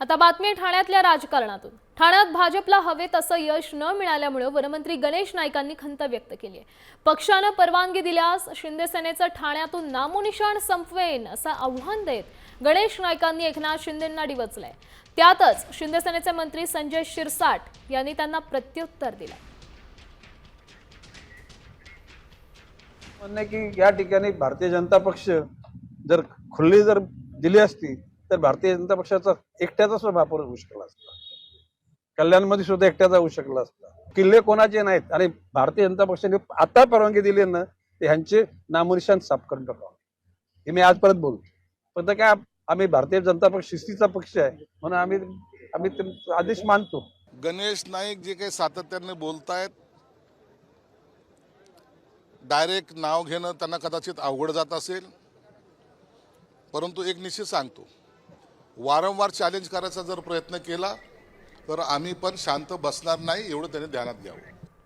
आता बातमी ठाण्यातल्या राजकारणातून। ठाण्यात भाजपला हवे तसं यश न मिळाल्यामुळे वनमंत्री गणेश नाईकांनी खंत व्यक्त केली आहे। पक्षाने परवानगी दिल्यास शिंदे सेनेचं ठाण्यातून नामोनिशाण संपवेन असं आव्हान देत गणेश नाईकांनी एकनाथ शिंदेंना डिवचलंय। त्यातच शिंदे सेनेचे मंत्री संजय शिरसाट यांनी त्यांना प्रत्युत्तर दिलं। म्हणणे की या ठिकाणी भारतीय जनता पक्ष जर खुल्ली जर दिली असती तर भारतीय जनता पक्षाचा एकट्याचा सुद्धा वापर होऊ शकला असता। कल्याणमध्ये सुद्धा एकट्याचा होऊ शकला असता। किल्ले कोणाचे नाहीत आणि भारतीय जनता पक्षाने आता परवानगी दिली ना ते ह्यांचे नामनिशाण साफ करून टाकावं हे मी आज परत बोलतो। पण काय आम्ही भारतीय जनता पक्ष शिस्तीचा पक्ष आहे म्हणून आम्ही ते आदेश मानतो। गणेश नाईक जे काही सातत्याने बोलतायत, डायरेक्ट नाव घेणं त्यांना कदाचित अवघड जात असेल, परंतु एक निश्चित सांगतो, वारंवार चॅलेंज करायचा जर प्रयत्न केला तर आम्ही पण शांत बसणार नाही, एवढं त्यांनी ध्यानात घ्यावं।